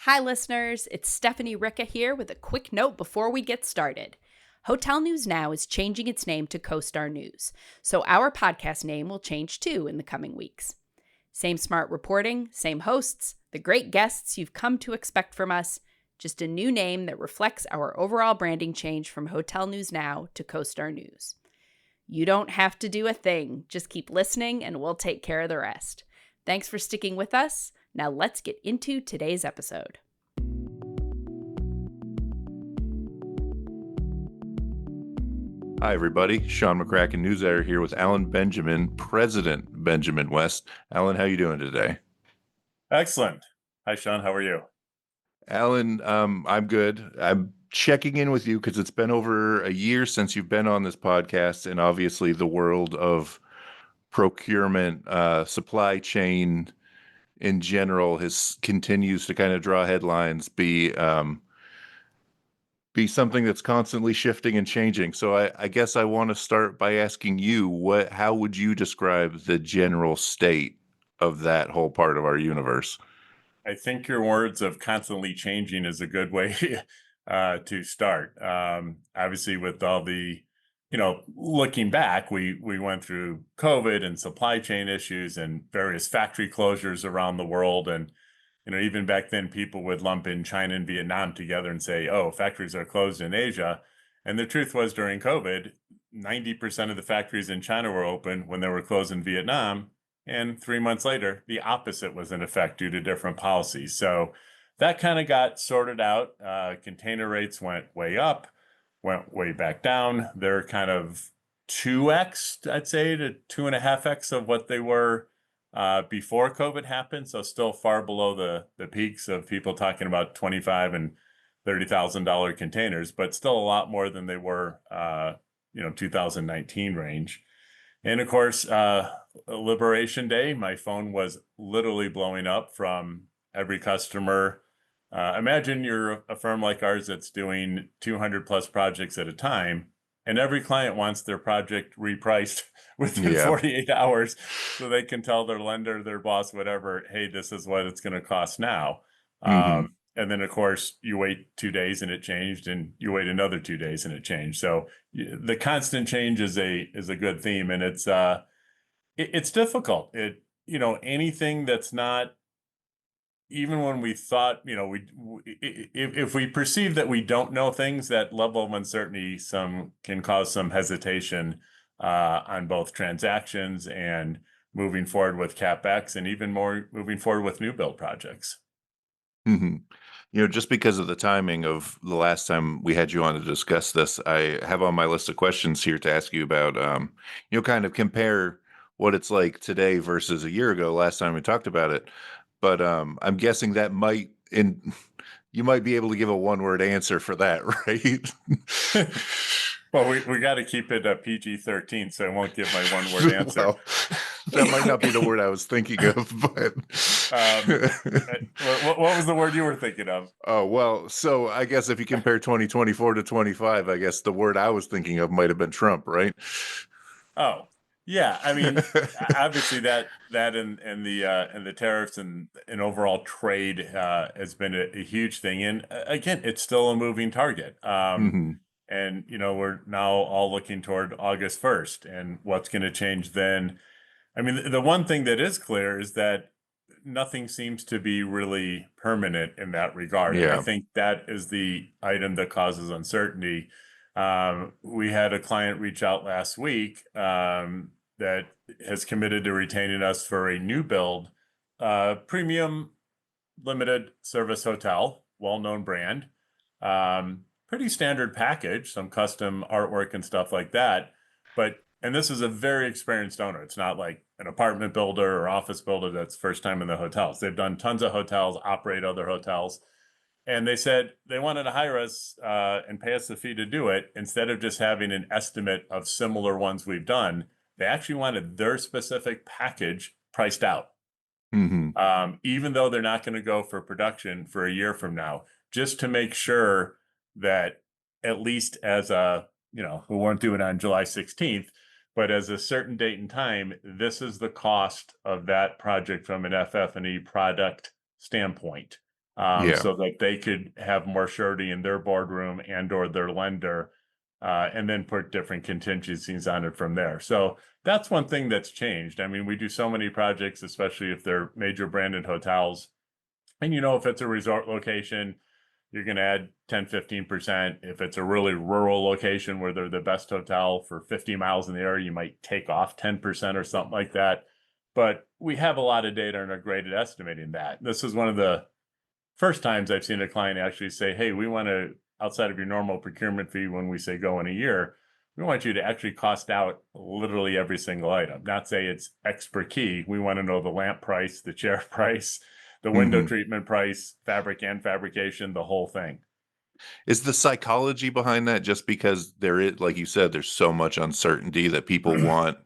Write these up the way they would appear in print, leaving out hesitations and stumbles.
Hi, listeners. It's Stephanie Ricca here with a quick note before we get started. Hotel News Now is changing its name to CoStar News, so our podcast name will change too in the coming weeks. Same smart reporting, same hosts, the great guests you've come to expect from us, just a new name that reflects our overall branding change from Hotel News Now to CoStar News. You don't have to do a thing, just keep listening and we'll take care of the rest. Thanks for sticking with us. Now let's get into today's episode. Hi, everybody. Sean McCracken, news editor here with Alan Benjamin, President Benjamin West. Alan, how you doing today? Excellent. Hi, Sean. How are you? Alan, I'm good. I'm checking in with you because it's been over a year since you've been on this podcast, and obviously the world of procurement, supply chain in general continues to kind of draw headlines, be something that's constantly shifting and changing. So I guess I want to start by asking you, how would you describe the general state of that whole part of our universe? I think your words of constantly changing is a good way to start. Obviously, with all the, looking back, we went through COVID and supply chain issues and various factory closures around the world. And, even back then, people would lump in China and Vietnam together and say, oh, factories are closed in Asia. And the truth was during COVID, 90% of the factories in China were open when they were closed in Vietnam. And 3 months later, the opposite was in effect due to different policies. So that kind of got sorted out. Container rates went way up, went way back down. They're kind of 2x, I'd say, to 2.5x of what they were before COVID happened. So still far below the peaks of people talking about $25,000 and $30,000 containers, but still a lot more than they were, 2019 range. And of course, Liberation Day, my phone was literally blowing up from every customer. Imagine you're a firm like ours that's doing 200 plus projects at a time, and every client wants their project repriced within 48 hours so they can tell their lender, their boss, whatever, hey, this is what it's going to cost now. And then, of course, you wait 2 days and it changed, and you wait another 2 days and it changed. So the constant change is a good theme, and it's difficult. Anything that's not, even when we thought, if we perceive that we don't know things, that level of uncertainty can cause some hesitation on both transactions and moving forward with CapEx, and even more moving forward with new build projects. Just because of the timing of the last time we had you on to discuss this, I have on my list of questions here to ask you about, kind of compare what it's like today versus a year ago, last time we talked about it. But I'm guessing that you might be able to give a one-word answer for that, right? Well, we got to keep it PG-13, so I won't give my one-word answer. Well, that might not be the word I was thinking of, but what was the word you were thinking of? Oh, well, so I guess if you compare 2024 to 25, I guess the word I was thinking of might have been Trump, right? Oh, yeah. I mean, obviously that and the tariffs and overall trade has been a huge thing. And again, it's still a moving target. And, we're now all looking toward August 1st and what's going to change then. I mean, the one thing that is clear is that nothing seems to be really permanent in that regard. Yeah. And I think that is the item that causes uncertainty. We had a client reach out last week that has committed to retaining us for a new build, premium limited service hotel, well-known brand, pretty standard package, some custom artwork and stuff like that. And this is a very experienced owner. It's not like an apartment builder or office builder that's first time in the hotels. They've done tons of hotels, operate other hotels. And they said they wanted to hire us and pay us the fee to do it. Instead of just having an estimate of similar ones we've done, they actually wanted their specific package priced out. Even though they're not going to go for production for a year from now, just to make sure that at least as we won't do it on July 16th, but as a certain date and time, this is the cost of that project from an FF&E product standpoint. Yeah. so that they could have more surety in their boardroom and or their lender, and then put different contingencies on it from there. So that's one thing that's changed. I mean, we do so many projects, especially if they're major branded hotels. And if it's a resort location, you're going to add 10-15%. If it's a really rural location where they're the best hotel for 50 miles in the area, you might take off 10% or something like that. But we have a lot of data and are great at estimating that. This is one of the first times I've seen a client actually say, hey, we want to, outside of your normal procurement fee, when we say go in a year, we want you to actually cost out literally every single item, not say it's X per key. We want to know the lamp price, the chair price, the window Hmm. treatment price, fabric and fabrication, the whole thing. Is the psychology behind that just because there is, like you said, there's so much uncertainty that people want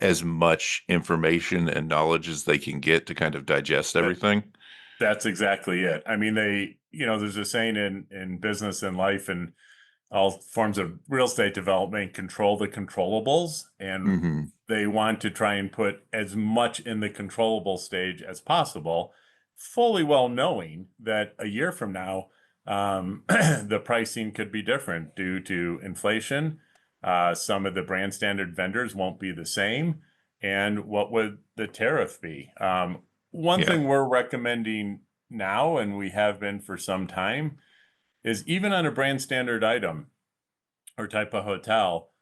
as much information and knowledge as they can get to kind of digest That everything? that's exactly it. I mean, there's a saying in business and life and all forms of real estate development, control the controllables, and Hmm. they want to try and put as much in the controllable stage as possible, fully well knowing that a year from now, the pricing could be different due to inflation. Some of the brand standard vendors won't be the same. And what would the tariff be? One Yeah. thing we're recommending now, and we have been for some time, is even on a brand standard item or type of hotel,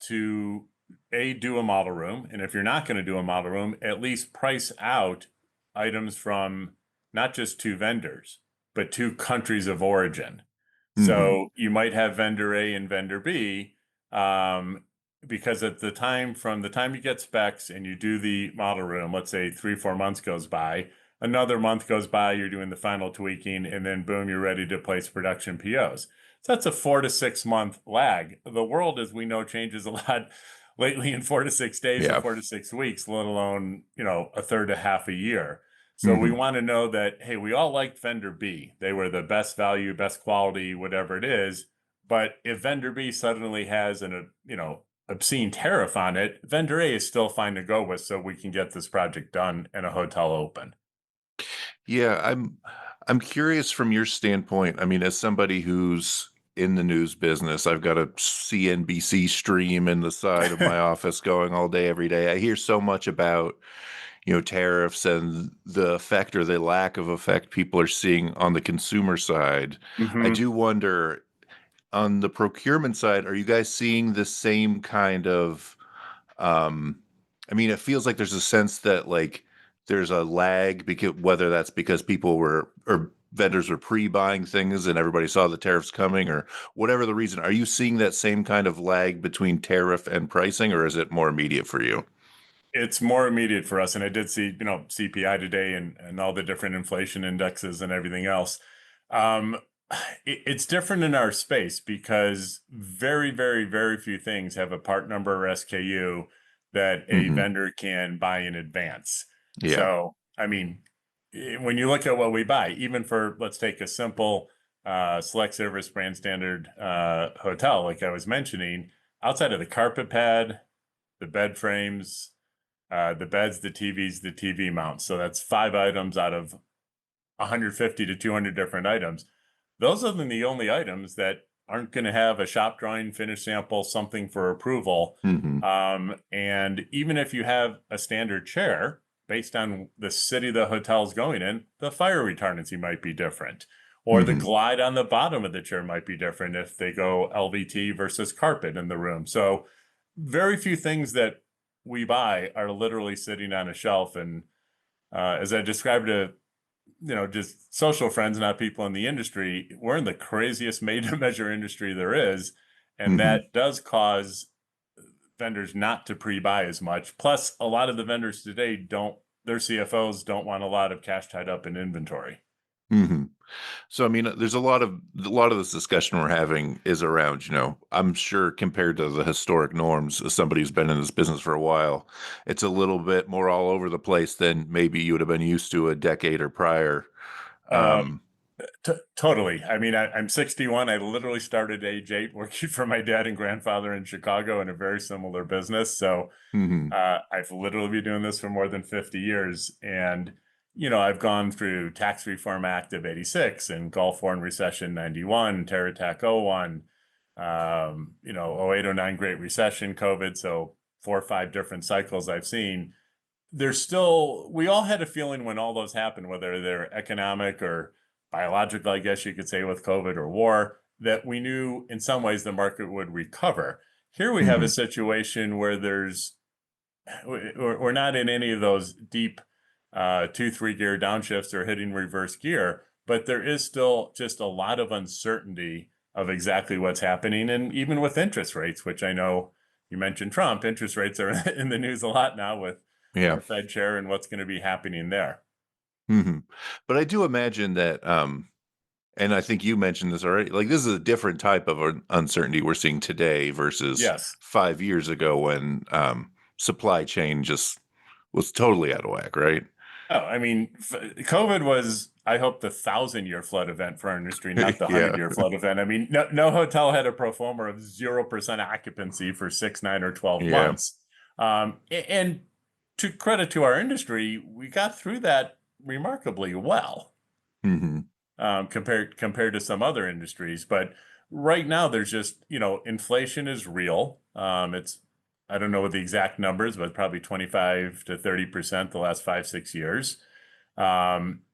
to do a model room, and if you're not going to do a model room, at least price out items from not just two vendors but two countries of origin. Hmm. So you might have vendor A and vendor B, um, because at the time, from the time you get specs and you do the model room, let's say 3-4 months goes by, another month goes by, you're doing the final tweaking, and then boom, you're ready to place production POs. So that's a 4 to 6 month lag. The world, as we know, changes a lot lately in 4 to 6 days or Yeah. 4 to 6 weeks, let alone, a third to half a year. So we Hmm. want to know that, hey, we all liked vendor B. They were the best value, best quality, whatever it is. But if vendor B suddenly has obscene tariff on it, vendor A is still fine to go with, so we can get this project done and a hotel open. Yeah, I'm curious from your standpoint. I mean, as somebody who's in the news business, I've got a CNBC stream in the side of my office going all day, every day. I hear so much about, tariffs and the effect or the lack of effect people are seeing on the consumer side. I Hmm. do wonder, on the procurement side, are you guys seeing the same kind of I mean, it feels like there's a sense that like there's a lag because whether that's because people were or vendors were pre-buying things and everybody saw the tariffs coming or whatever the reason. Are you seeing that same kind of lag between tariff and pricing, or is it more immediate for you? It's more immediate for us. And I did see, CPI today and all the different inflation indexes and everything else. Um, it's different in our space because very, very, very few things have a part number or SKU that a Hmm. vendor can buy in advance. Yeah. So, I mean, when you look at what we buy, even for, let's take a simple select service brand standard hotel, like I was mentioning, outside of the carpet pad, the bed frames, the beds, the TVs, the TV mounts. So that's 5 items out of 150 to 200 different items. Those are the only items that aren't going to have a shop drawing, finish sample, something for approval. Hmm. And even if you have a standard chair, based on the city the hotel's going in, the fire retardancy might be different. Or the Hmm. glide on the bottom of the chair might be different if they go LVT versus carpet in the room. So very few things that we buy are literally sitting on a shelf. And as I described to, just social friends, not people in the industry, we're in the craziest made to measure industry there is. And Hmm. that does cause vendors not to pre-buy as much. Plus, a lot of the vendors today their CFOs don't want a lot of cash tied up in inventory. Hmm. So I mean, there's a lot of this discussion we're having is around, I'm sure compared to the historic norms, as somebody who's been in this business for a while, it's a little bit more all over the place than maybe you would have been used to a decade or prior. Uh, Um, Totally. I mean, I'm 61. I literally started age 8 working for my dad and grandfather in Chicago in a very similar business. So mhm, I've literally been doing this for more than 50 years. And I've gone through Tax Reform Act of 86 and Gulf War and Recession 91, Terror Attack 01, 08, 09 Great Recession, COVID. So 4 or 5 different cycles I've seen. We all had a feeling when all those happened, whether they're economic or biological, I guess you could say, with COVID or war, that we knew in some ways the market would recover. Here we have a Hmm. situation where we're not in any of those deep 2, 3 gear downshifts or hitting reverse gear, but there is still just a lot of uncertainty of exactly what's happening. And even with interest rates, which I know you mentioned Trump, interest rates are in the news a lot now with Yeah. our Fed chair and what's going to be happening there. Hmm. But I do imagine that, and I think you mentioned this already, like this is a different type of uncertainty we're seeing today versus Yes. 5 years ago when supply chain just was totally out of whack, right? Oh, I mean, COVID was, I hope, the 1,000-year flood event for our industry, not the Yeah. 100-year flood event. I mean, no hotel had a pro forma of 0% occupancy for 6, 9, or 12 Yeah. months. And to credit to our industry, we got through that remarkably well, Hmm. compared to some other industries. But right now, there's just, inflation is real. It's I don't know what the exact numbers, but probably 25 to 30% the last 5, 6 years.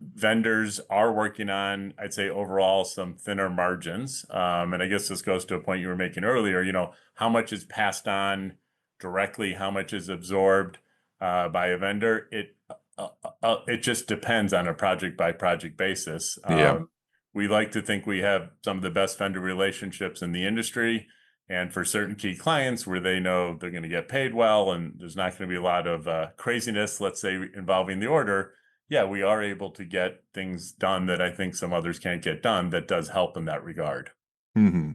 Vendors are working on, I'd say, overall some thinner margins. And I guess this goes to a point you were making earlier, how much is passed on directly, how much is absorbed by a vendor. It just depends on a project by project basis. Yeah. We like to think we have some of the best vendor relationships in the industry. And for certain key clients where they know they're going to get paid well and there's not going to be a lot of craziness, let's say, involving the order, yeah, we are able to get things done that I think some others can't get done. That does help in that regard. Hmm.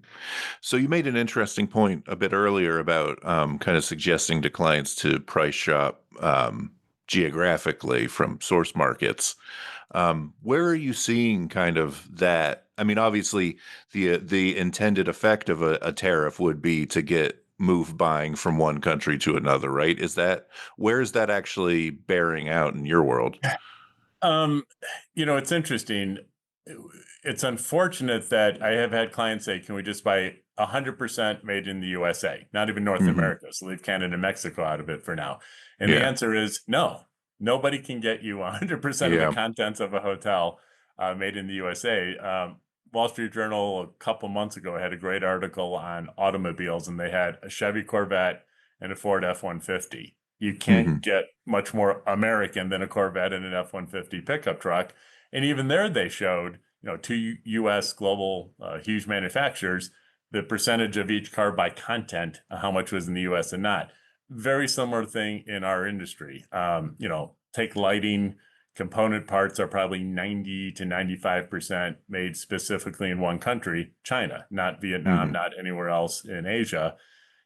So you made an interesting point a bit earlier about kind of suggesting to clients to price shop geographically from source markets. Where are you seeing kind of that? I mean, obviously, the intended effect of a tariff would be to get move buying from one country to another, right? Where is that actually bearing out in your world? Um, it's interesting. It's unfortunate that I have had clients say, "Can we just buy 100% made in the USA, not even North Hmm. America? So leave Canada and Mexico out of it for now." And the Yeah. answer is no. Nobody can get you 100% of the Yeah. contents of a hotel made in the USA. Wall Street Journal a couple months ago had a great article on automobiles, and they had a Chevy Corvette and a Ford F-150. You Hmm. can't get much more American than a Corvette and an F-150 pickup truck. And even there, they showed, two U.S. global huge manufacturers, the percentage of each car by content, how much was in the U.S. and not. Very similar thing in our industry. Take lighting. Component parts are probably 90 to 95% made specifically in one country, China, not Vietnam, Hmm. not anywhere else in Asia.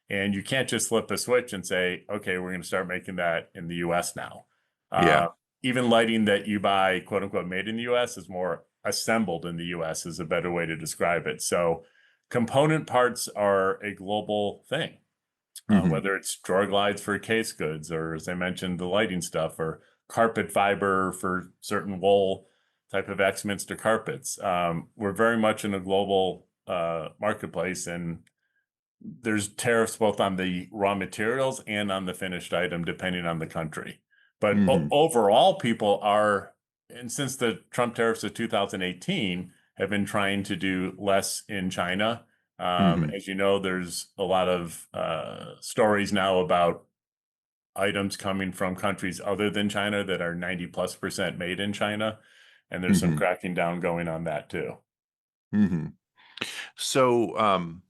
And you can't just flip a switch and say, okay, we're going to start making that in the US now. Yeah. Uh, Even lighting that you buy, quote unquote, made in the US is more assembled in the US, is a better way to describe it. So component parts are a global thing, Hmm. whether it's drawer glides for case goods, or as I mentioned, the lighting stuff, or carpet fiber for certain wool type of Axminster carpets. We're very much in a global marketplace, and there's tariffs both on the raw materials and on the finished item, depending on the country. But Hmm. overall, people are, and since the Trump tariffs of 2018, have been trying to do less in China. Hmm. As you know, there's a lot of stories now about items coming from countries other than China that are 90+% made in China. And there's some Hmm. cracking down going on that too. Hmm. So,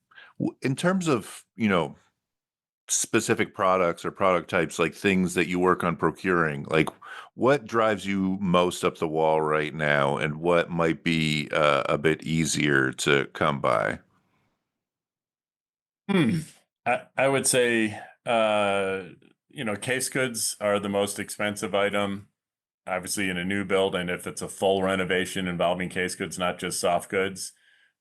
in terms of, specific products or product types, like things that you work on procuring, like what drives you most up the wall right now, and what might be a bit easier to come by? Hmm. I would say, case goods are the most expensive item, obviously in a new build. And if it's a full renovation involving case goods, not just soft goods,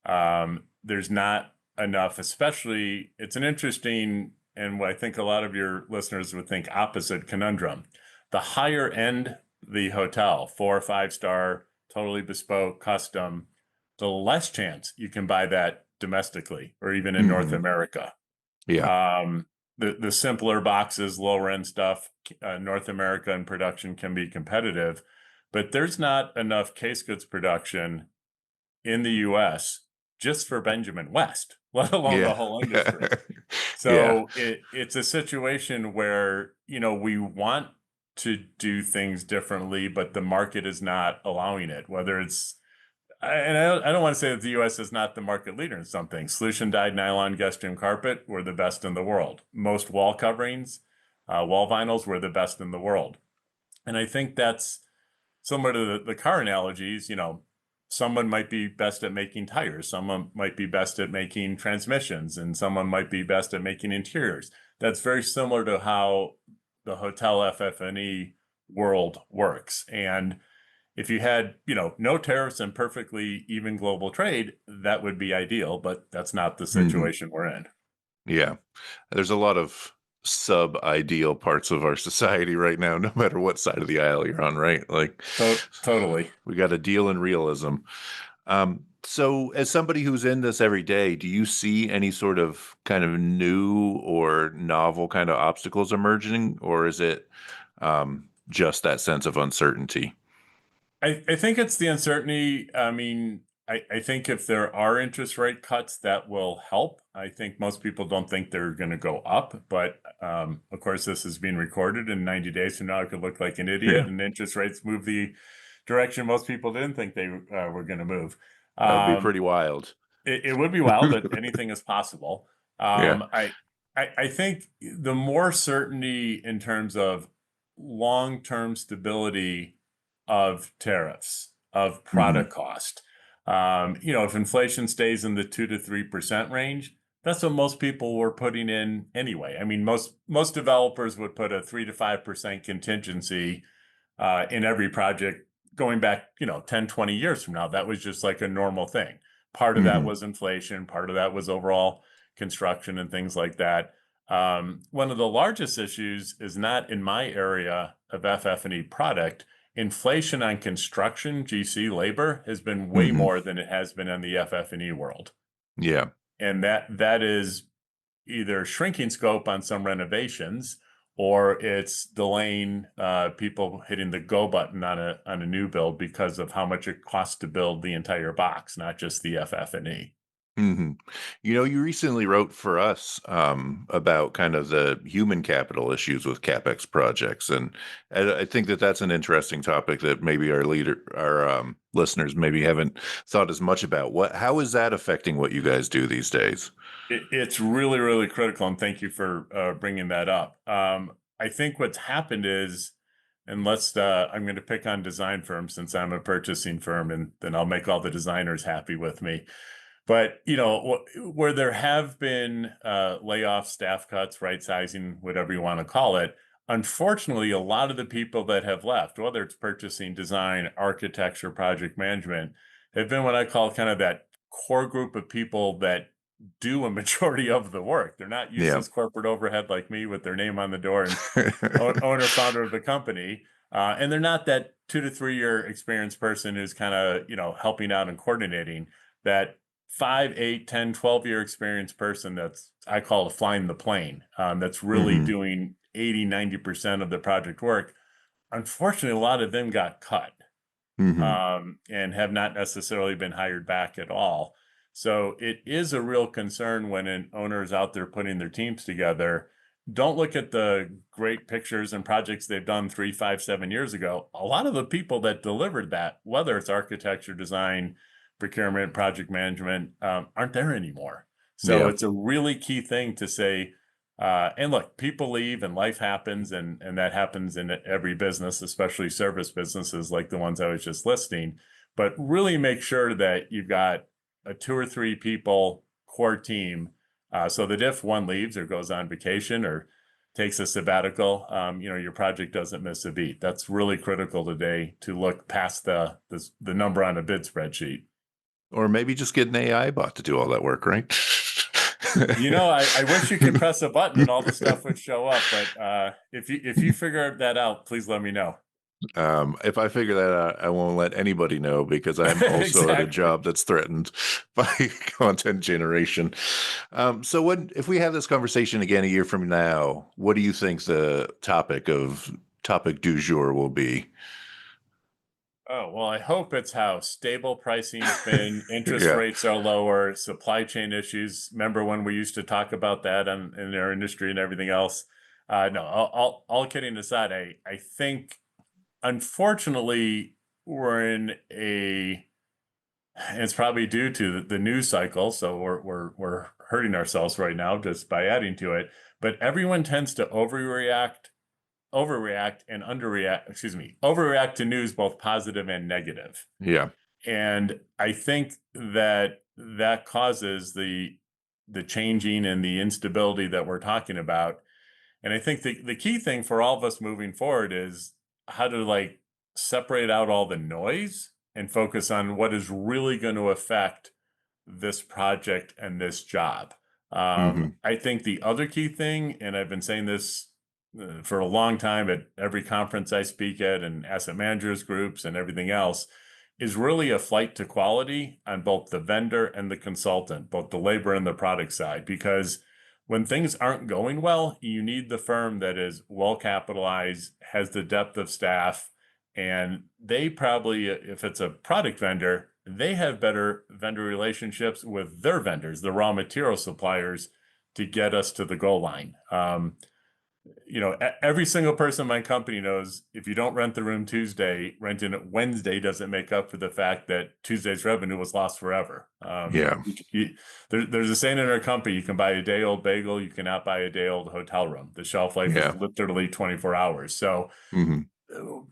there's not enough, especially it's an interesting, and what I think a lot of your listeners would think opposite conundrum. The higher end the hotel, 4 or 5 star, totally bespoke, custom, the less chance you can buy that domestically or even in North America. Yeah. The simpler boxes, lower end stuff, North America in production can be competitive, but there's not enough case goods production in the US just for Benjamin West, let alone the Yeah. whole industry. Yeah. So it's a situation where, we want to do things differently, but the market is not allowing it, whether it's I don't want to say that the U.S. is not the market leader in something. Solution dyed nylon guest room carpet, we're the best in the world. Most wall coverings, wall vinyls, we're the best in the world. And I think that's similar to the car analogies. Someone might be best at making tires, someone might be best at making transmissions, and someone might be best at making interiors. That's very similar to how the hotel FF&E world works. And if you had, no tariffs and perfectly even global trade, that would be ideal, but that's not the situation we're in. Yeah. There's a lot of sub-ideal parts of our society right now, no matter what side of the aisle you're on, right? Like, Totally. we got a deal in realism. So as somebody who's in this every day, do you see any sort of kind of new or novel kind of obstacles emerging, or is it just that sense of uncertainty? I think it's the uncertainty. I mean, I think if there are interest rate cuts, that will help. I think most people don't think they're going to go up, but of course, this is being recorded. In 90 days from now, I could look like an idiot, Yeah, and interest rates move the direction most people didn't think they were going to move. that would be Um, pretty wild. it would be wild, but anything is possible. Yeah. I think the more certainty in terms of long-term stability of tariffs, of hmm product cost. If inflation stays in the 2 to 3% range, that's what most people were putting in anyway. I mean, most developers would put a 3 to 5% contingency in every project going back, 10, 20 years from now. That was just like a normal thing. Part of that hmm was inflation, part of that was overall construction and things like that. One of the largest issues is not in my area of FF&E product. Inflation on construction, GC labor, has been way hmm more than it has been in the FF&E world. Yeah. And that is either shrinking scope on some renovations, or it's delaying people hitting the go button on a new build because of how much it costs to build the entire box, not just the FF&E. hmm you recently wrote for us about kind of the human capital issues with CapEx projects, and I think that that's an interesting topic that maybe our listeners maybe haven't thought as much about. How is that affecting what you guys do these days? It's really, really critical, and thank you for bringing that up. I think what's happened is, and I'm going to pick on design firms since I'm a purchasing firm, and then I'll make all the designers happy with me. But where there have been layoffs, staff cuts, right sizing, whatever you want to call it, unfortunately, a lot of the people that have left, whether it's purchasing, design, architecture, project management, have been what I call kind of that core group of people that do a majority of the work. They're not Yeah. useless corporate overhead like me with their name on the door and owner founder of the company. And they're not that 2 to 3 year experienced person who's kind of helping out and coordinating. That 5, 8, 10, 12 year experienced person that's, I call it, flying the plane, that's really hmm doing 80, 90% of the project work. Unfortunately, a lot of them got cut hmm and have not necessarily been hired back at all. So it is a real concern when an owner is out there putting their teams together. Don't look at the great pictures and projects they've done 3, 5, 7 years ago. A lot of the people that delivered that, whether it's architecture, design, procurement, project management, aren't there anymore. So Yeah. it's a really key thing to say, and look, people leave and life happens, and that happens in every business, especially service businesses like the ones I was just listing. But really make sure that you've got a 2 or 3 people core team, so that if one leaves or goes on vacation or takes a sabbatical, your project doesn't miss a beat. That's really critical today, to look past the number on a bid spreadsheet. Or maybe just get an AI bot to do all that work, right? I wish you could press a button and all the stuff would show up, but if you figure that out, please let me know. If I figure that out, I won't let anybody know because I'm also at a Exactly. job that's threatened by content generation. So if we have this conversation again a year from now, what do you think the topic du jour will be? Oh, well, I hope it's how stable pricing's been, interest Yeah. rates are lower, supply chain issues. Remember when we used to talk about that in our industry and everything else? No, all kidding aside, I think unfortunately we're in a, and it's probably due to the news cycle, so we're hurting ourselves right now just by adding to it. But everyone tends to overreact and underreact, excuse me, overreact to news, both positive and negative. Yeah. And I think that that causes the changing and the instability that we're talking about. And I think the key thing for all of us moving forward is how to like separate out all the noise and focus on what is really going to affect this project and this job. Hmm. I think the other key thing, and I've been saying this for a long time at every conference I speak at and asset managers groups and everything else, is really a flight to quality on both the vendor and the consultant, both the labor and the product side. Because when things aren't going well, you need the firm that is well capitalized, has the depth of staff, and they probably, if it's a product vendor, they have better vendor relationships with their vendors, the raw material suppliers, to get us to the goal line. Every single person in my company knows if you don't rent the room Tuesday, renting it Wednesday doesn't make up for the fact that Tuesday's revenue was lost forever. Yeah. There's a saying in our company: you can buy a day-old bagel, you cannot buy a day-old hotel room. The shelf life is Yeah. literally 24 hours. So Hmm.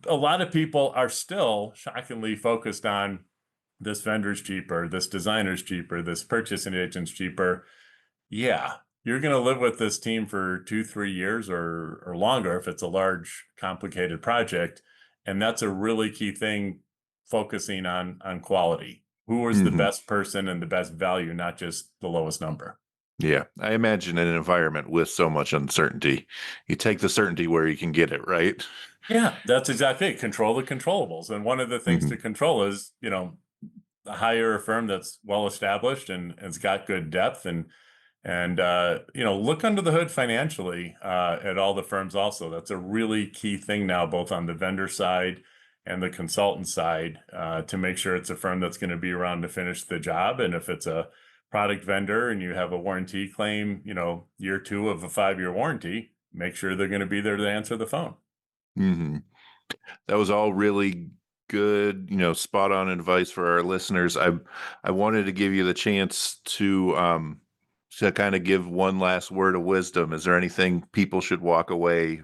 a lot of people are still shockingly focused on this vendor's cheaper, this designer's cheaper, this purchasing agent's cheaper. Yeah, you're going to live with this team for 2, 3 years or longer if it's a large, complicated project. And that's a really key thing, focusing on quality. Who is the Hmm. best person and the best value, not just the lowest number. Yeah. I imagine in an environment with so much uncertainty, you take the certainty where you can get it, right? Yeah, that's exactly it. Control the controllables. And one of the things to Hmm. control is, hire a firm that's well established and has got good depth and look under the hood financially at all the firms also. That's a really key thing now, both on the vendor side and the consultant side, to make sure it's a firm that's going to be around to finish the job. And if it's a product vendor and you have a warranty claim, year 2 of a 5-year warranty, make sure they're going to be there to answer the phone. Hmm. That was all really good, spot on advice for our listeners. I wanted to give you the chance to kind of give one last word of wisdom. Is there anything people should walk away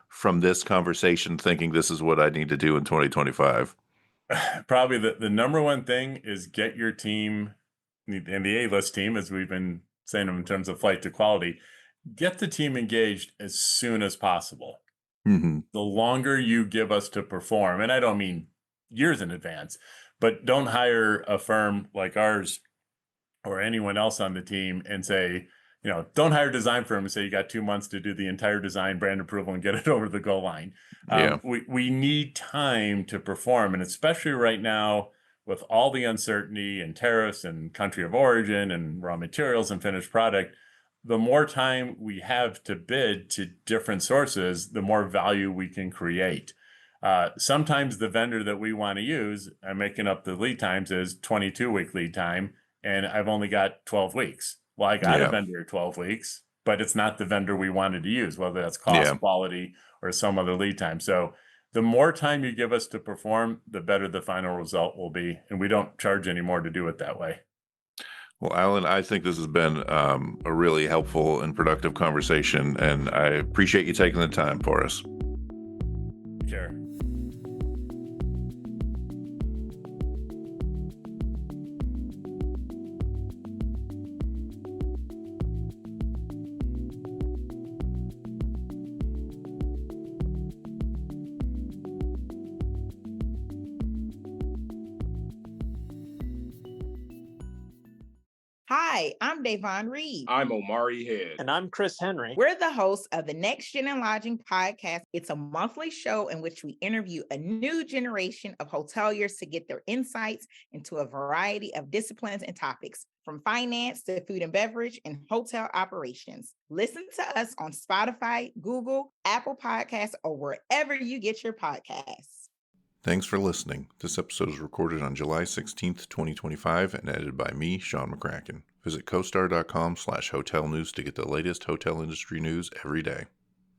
from this conversation thinking this is what I need to do in 2025? Probably the number one thing is get your team and the A-list team, as we've been saying in terms of flight to quality, get the team engaged as soon as possible. Hmm. The longer you give us to perform, and I don't mean years in advance, but don't hire a firm like ours or anyone else on the team and say, don't hire a design firm and say you got 2 months to do the entire design, brand approval, and get it over the goal line. Yeah. We need time to perform, and especially right now with all the uncertainty and tariffs and country of origin and raw materials and finished product, the more time we have to bid to different sources, the more value we can create. Sometimes the vendor that we want to use, I'm making up the lead times, is 22-week lead time, and I've only got 12 weeks. Well, I got a Yeah. vendor at 12 weeks, but it's not the vendor we wanted to use, whether that's Yeah. cost, quality, or some other lead time. So the more time you give us to perform, the better the final result will be. And we don't charge any more to do it that way. Well, Alan, I think this has been a really helpful and productive conversation, and I appreciate you taking the time for us. Sure. Hi, I'm Davon Reed. I'm Omari Head. And I'm Chris Henry. We're the hosts of the Next Gen and Lodging podcast. It's a monthly show in which we interview a new generation of hoteliers to get their insights into a variety of disciplines and topics, from finance to food and beverage and hotel operations. Listen to us on Spotify, Google, Apple Podcasts, or wherever you get your podcasts. Thanks for listening. This episode is recorded on July 16th, 2025 and edited by me, Sean McCracken. Visit costar.com/hotel news to get the latest hotel industry news every day.